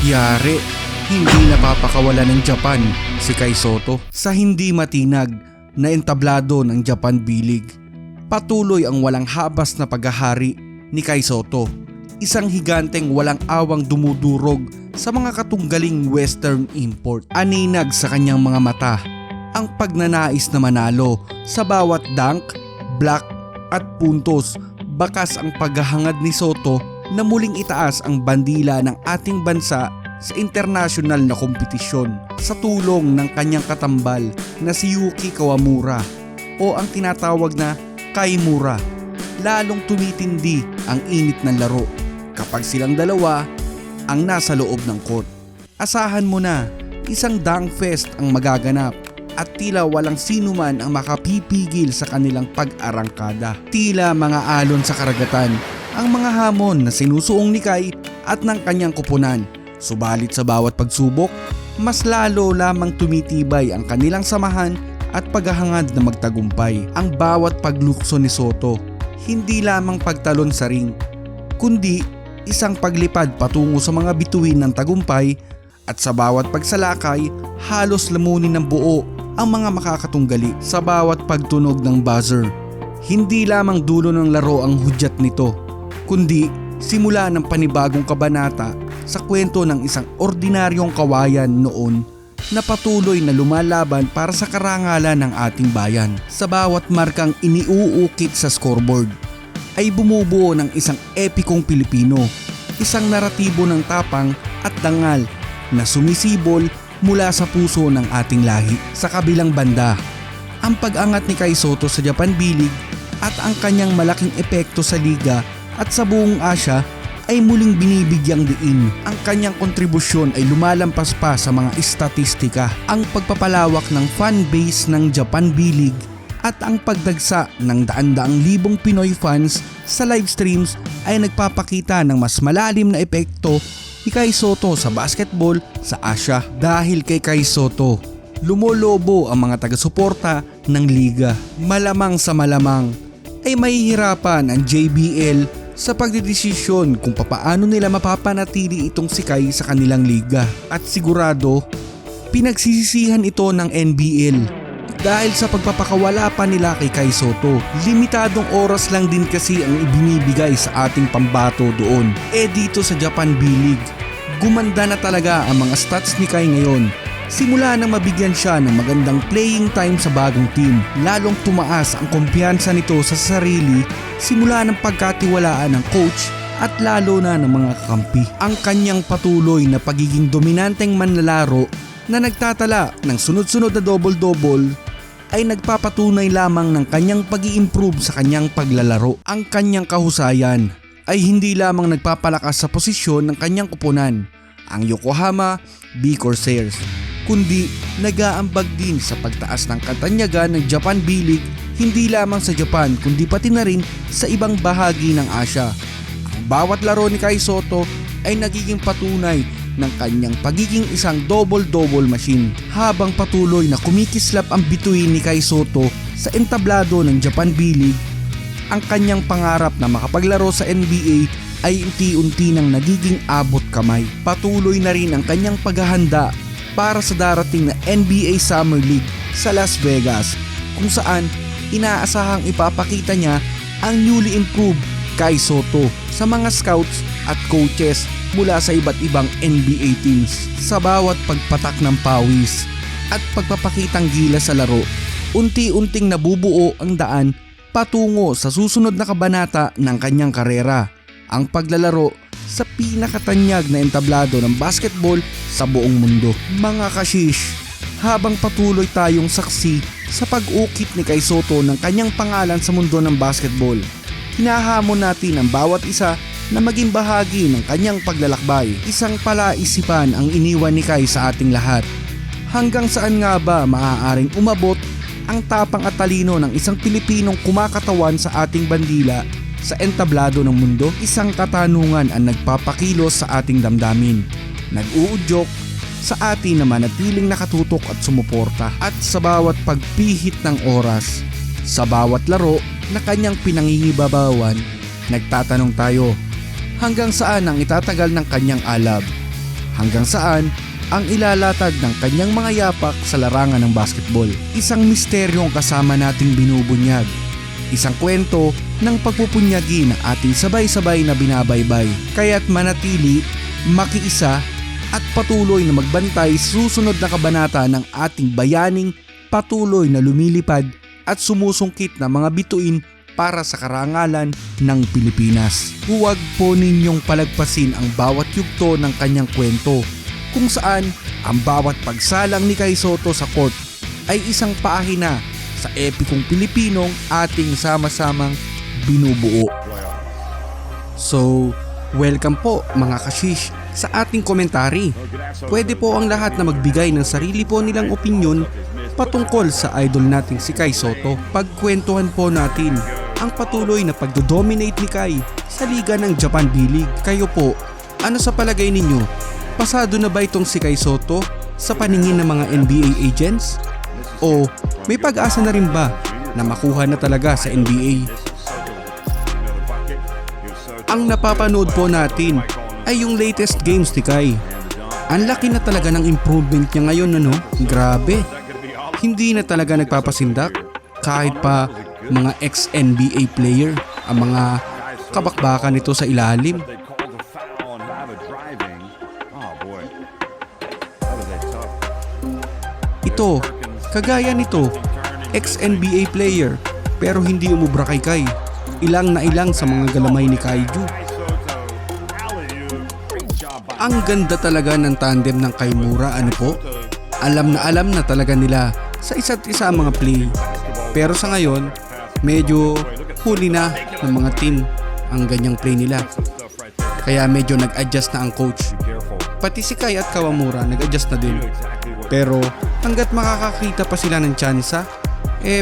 Yari, hindi napapakawala ng Japan si Kai Sotto sa hindi matinag na entablado ng Japan B-League. Patuloy ang walang habas na paghahari ni Kai Sotto, isang higanteng walang awang dumudurog sa mga katunggaling western import. Aninag sa kanyang mga mata ang pagnanais na manalo sa bawat dunk, block at puntos. Bakas ang paghahangad ni Sotto na muling itaas ang bandila ng ating bansa sa international na kompetisyon sa tulong ng kanyang katambal na si Yuki Kawamura o ang tinatawag na Kaimura. Lalong tumitindi ang init ng laro kapag silang dalawa ang nasa loob ng court. Asahan mo na isang dunk fest ang magaganap at tila walang sino man ang makapipigil sa kanilang pag-arangkada. Tila mga alon sa karagatan ang mga hamon na sinusuong ni Kai at ng kanyang kupunan. Subalit sa bawat pagsubok, mas lalo lamang tumitibay ang kanilang samahan at paghahangad na magtagumpay. Ang bawat paglukso ni Sotto, hindi lamang pagtalon sa ring, kundi isang paglipad patungo sa mga bituin ng tagumpay at sa bawat pagsalakay, halos lamunin ng buo ang mga makakatunggali sa bawat pagtunog ng buzzer. Hindi lamang dulo ng laro ang hudyat nito, kundi simula ng panibagong kabanata sa kwento ng isang ordinaryong kawayan noon na patuloy na lumalaban para sa karangalan ng ating bayan. Sa bawat markang iniuukit sa scoreboard ay bumubuo ng isang epikong Pilipino, isang naratibo ng tapang at dangal na sumisibol mula sa puso ng ating lahi. Sa kabilang banda, ang pag-angat ni Kai Sotto sa Japan B-League at ang kanyang malaking epekto sa liga at sa buong Asya ay muling binibigyang diin. Ang kanyang kontribusyon ay lumalampas pa sa mga istatistika. Ang pagpapalawak ng fan base ng Japan B-League at ang pagdagsa ng daan-daang libong Pinoy fans sa live streams ay nagpapakita ng mas malalim na epekto ni Kai Sotto sa basketball sa Asya. Dahil kay Kai Sotto, lumolobo ang mga taga-suporta ng liga. Malamang sa malamang ay mahihirapan ang JBL sa pagdedesisyon kung papaano nila mapapanatili itong si Kai sa kanilang liga. At sigurado, pinagsisisihan ito ng NBL dahil sa pagpapakawala pa nila kay Kai Sotto. Limitadong oras lang din kasi ang ibinibigay sa ating pambato doon. Dito sa Japan B-League, gumanda na talaga ang mga stats ni Kai ngayon. Simula nang mabigyan siya ng magandang playing time sa bagong team, lalong tumaas ang kumpiyansa nito sa sarili simula ng pagkatiwalaan ng coach at lalo na ng mga kakampi. Ang kanyang patuloy na pagiging dominanteng manlalaro na nagtatala ng sunod-sunod na double-double ay nagpapatunay lamang ng kanyang pag-i-improve sa kanyang paglalaro. Ang kanyang kahusayan ay hindi lamang nagpapalakas sa posisyon ng kanyang kupunan, ang Yokohama B Corsairs, kundi nag-aambag din sa pagtaas ng katanyagan ng Japan B-League hindi lamang sa Japan kundi pati na rin sa ibang bahagi ng Asya. Ang bawat laro ni Kai Sotto ay nagiging patunay ng kanyang pagiging isang double-double machine. Habang patuloy na kumikislap ang bituin ni Kai Sotto sa entablado ng Japan B-League, ang kanyang pangarap na makapaglaro sa NBA ay unti-unti nang nagiging abot kamay. Patuloy na rin ang kanyang paghahanda para sa darating na NBA Summer League sa Las Vegas, kung saan inaasahang ipapakita niya ang newly improved Kai Sotto sa mga scouts at coaches mula sa iba't ibang NBA teams. Sa bawat pagpatak ng pawis at pagpapakitang gila sa laro, unti-unting nabubuo ang daan patungo sa susunod na kabanata ng kanyang karera, ang paglalaro sa pinakatanyag na entablado ng basketball sa buong mundo. Mga kashish, habang patuloy tayong saksi sa pag-ukit ni Kai Sotto ng kanyang pangalan sa mundo ng basketball, hinahamon natin ang bawat isa na maging bahagi ng kanyang paglalakbay. Isang palaisipan ang iniwan ni Kai sa ating lahat. Hanggang saan nga ba maaaring umabot ang tapang at talino ng isang Pilipinong kumakatawan sa ating bandila sa entablado ng mundo? Isang katanungan ang nagpapakilos sa ating damdamin, nag-uudyok sa atin na manatiling nakatutok at sumuporta. At sa bawat pagpihit ng oras, sa bawat laro na kanyang pinangingibabawan, nagtatanong tayo, hanggang saan ang itatagal ng kanyang alab? hanggang saan ang ilalatag ng kanyang mga yapak sa larangan ng basketball. Isang misteryo ang kasama nating binubunyag. Isang kwento ng pagpupunyagi na ating sabay-sabay na binabaybay. Kaya't manatili, makiisa at patuloy na magbantay sa susunod na kabanata ng ating bayaning patuloy na lumilipad at sumusungkit na mga bituin para sa karangalan ng Pilipinas. Huwag po ninyong palagpasin ang bawat yugto ng kanyang kwento, kung saan ang bawat pagsalang ni Kai Sotto sa court ay isang paahina sa epikong Pilipinong ating sama-samang binubuo. So, welcome po mga kashish sa ating komentary. Pwede po ang lahat na magbigay ng sarili po nilang opinyon patungkol sa idol nating si Kai Sotto. Pagkwentuhan po natin ang patuloy na pagdodominate ni Kai sa liga ng Japan B-League. Kayo po, ano sa palagay ninyo? Pasado na ba itong si Kai Sotto sa paningin ng mga NBA agents? O may pag-asa na rin ba na makuha na talaga sa NBA? Ang napapanood po natin ay yung latest games ni Kai. Ang laki na talaga ng improvement niya ngayon, ano? Grabe. Hindi na talaga nagpapasindak kahit pa mga ex-NBA player ang mga kabakbakan nito sa ilalim. Ito, kagaya nito, ex-NBA player pero hindi umubra kay Kai. Ilang na ilang sa mga galamay ni Kaiju. Ang ganda talaga ng tandem ng Kaimura, ano po? Alam na talaga nila sa isa't isa ang mga play. Pero sa ngayon, medyo huli na ng mga team ang ganyang play nila. Kaya medyo nag-adjust na ang coach. Pati si Kai at Kawamura nag-adjust na din. Pero hanggat makakakita pa sila ng tsansa,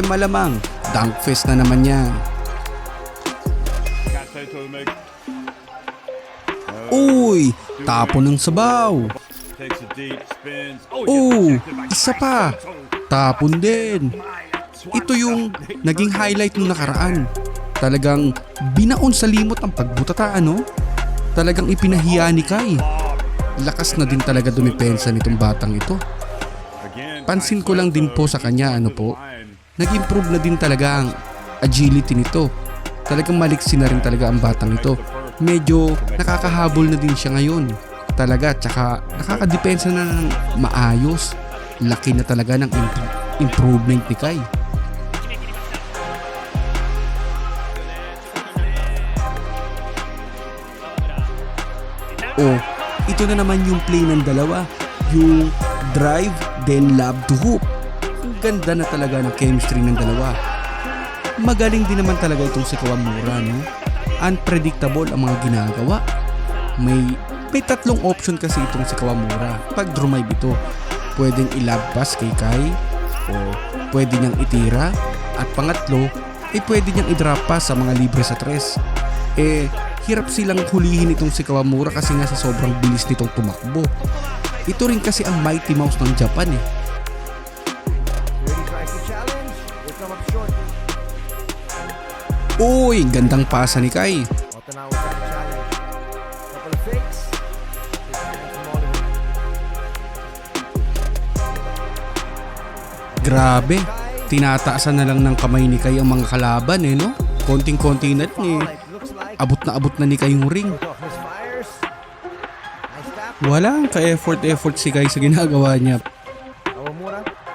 malamang dunk fest na naman yan. Uy, tapo ng sabaw. Isa pa. Tapon din. Ito yung naging highlight nung nakaraan. Talagang binaon sa limot ang pagbutata, ano? Talagang ipinahiya ni Kai. Lakas na din talaga dumipensa nitong batang ito. Pansin ko lang din po sa kanya, ano po? Nag-improve na din talaga ang agility nito. Talagang maliksi na rin talaga ang batang ito. Medyo nakakahabol na din siya ngayon. Talaga, tsaka nakakadepensa na ng maayos. Laki na talaga ng improvement ni Kai. Oh, ito na naman yung play ng dalawa. Yung drive, then lob to hoop. Ang ganda na talaga ng chemistry ng dalawa. Magaling din naman talaga itong si Kawamura, no? Unpredictable ang mga ginagawa. May tatlong option kasi itong si Kawamura. Pag drive ito, pwedeng i-lob pass kay Kai, o pwede niyang itira, at pangatlo, pwede niyang i-drop pass sa mga libre sa tres. Hirap silang hulihin itong si Kawamura kasi nga sa sobrang bilis nitong tumakbo. Ito rin kasi ang Mighty Mouse ng Japan eh. Uy, gandang pasa ni Kai. Grabe, tinataasan na lang ng kamay ni Kai ang mga kalaban eh, no? Konting-konti na rin eh. Abot na ni Kai yung ring. Walang ka-effort si Kai sa ginagawa niya.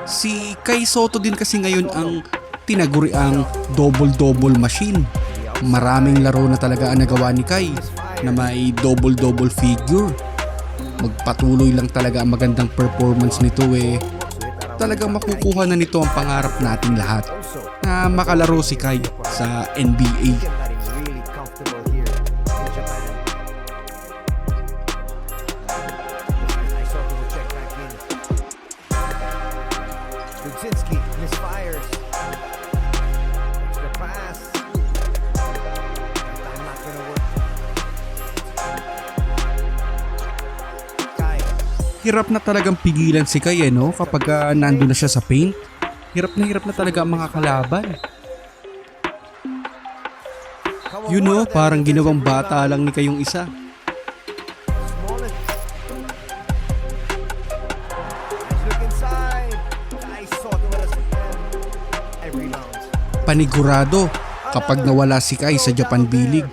Si Kai Sotto din kasi ngayon ang tinaguri ang double-double machine. Maraming laro na talaga ang nagawa ni Kai na may double-double figure. Magpatuloy lang talaga ang magandang performance nito eh. Talagang makukuha na nito ang pangarap nating lahat na makalaro si Kai sa NBA. Hirap na talagang pigilan si Kai no? Kapag nandun na siya sa paint. Hirap na talaga ang mga kalaban. You know, parang ginawang bata lang ni Kai yung isa. panigurado kapag nawala si Kai sa Japan B-League,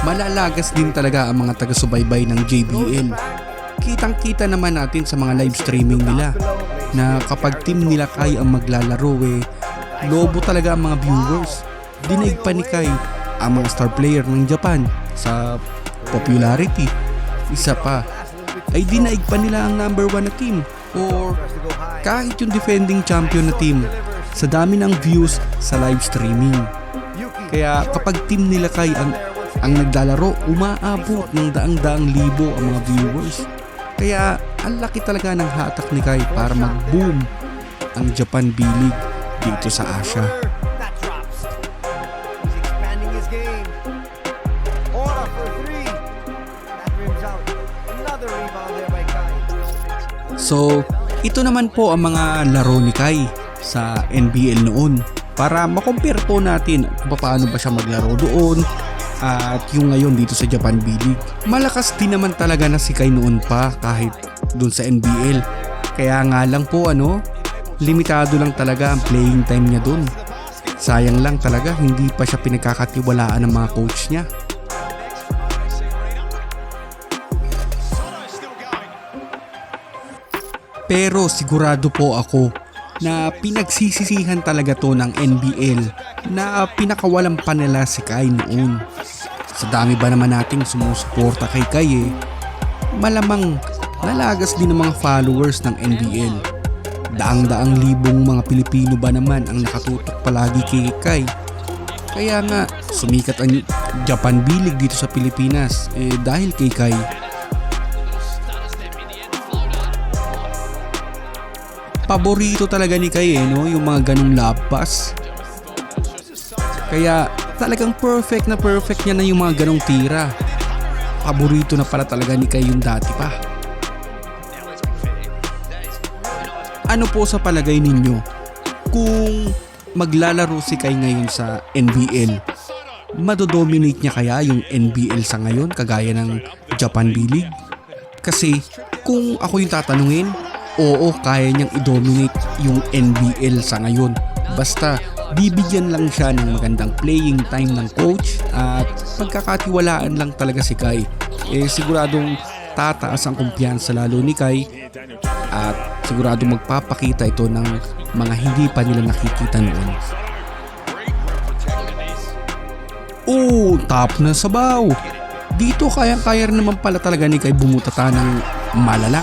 malalagas din talaga ang mga taga-subaybay ng JBL. Kitang-kita naman natin sa mga live streaming nila na kapag team nila Kai ang maglalaro, lobo talaga ang mga viewers. Dinaig pa ni Kai ang mga star player ng Japan sa popularity. Isa pa ay dinaig pa nila ang number 1 na team or kahit yung defending champion na team sa dami ng views sa live streaming. Kaya kapag team nila Kai ang naglalaro, umaabot ng daang-daang libo ang mga viewers. Kaya ang laki talaga ng hatak ni Kai para mag-boom ang Japan B-League dito sa Asia. So, ito naman po ang mga laro ni Kai sa NBL noon para makompare po natin kung paano ba siya maglaro doon at yung ngayon dito sa Japan B-League. Malakas din naman talaga na si Kai noon pa kahit doon sa NBL. Kaya nga lang po limitado lang talaga ang playing time niya doon. Sayang lang talaga hindi pa siya pinagkakatiwalaan ng mga coach niya. Pero sigurado po ako na pinagsisisihan talaga to ng NBL na pinakawalang panila si Kai noon. Sa dami ba naman nating sumusuporta kay Kai malamang nalagas din ng mga followers ng NBL. Daang-daang libong mga Pilipino ba naman ang nakatutok palagi kay Kai. Kaya nga sumikat ang Japan B-League dito sa Pilipinas dahil kay Kai. Paborito talaga ni Kai yung mga ganong labas. Kaya talagang perfect niya na yung mga ganong tira. Paborito na pala talaga ni Kai yung dati pa. Ano po sa palagay ninyo kung maglalaro si Kai ngayon sa NBL? Madodominate niya kaya yung NBL sa ngayon kagaya ng Japan B-League? Kasi kung ako yung tatanungin, oo, kaya niyang i-dominate yung NBL sa ngayon. Basta bibigyan lang siya ng magandang playing time ng coach at pagkakatiwalaan lang talaga si Kai. Siguradong tataas ang kumpiyansa lalo ni Kai at siguradong magpapakita ito ng mga hindi pa nila nakikita noon. Top na sabaw! Dito kayang-kaya rin naman pala talaga ni Kai bumutata ng malala.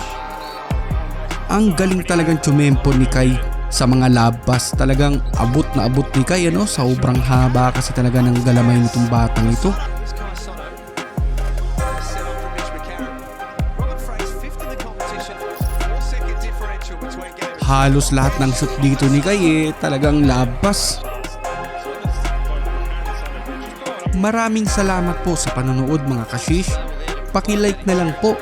Ang galing talagang tsumempo ni Kai sa mga labas. Talagang abot na abot ni Kai sobrang haba kasi talaga ng galamay nitong batang ito. Halos lahat ng shoot dito ni Kai talagang labas. Maraming salamat po sa panonood mga kashish. Paki-like na lang po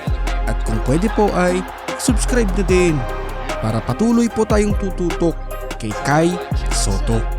at kung pwede po ay subscribe na din para patuloy po tayong tututok kay Kai Soto.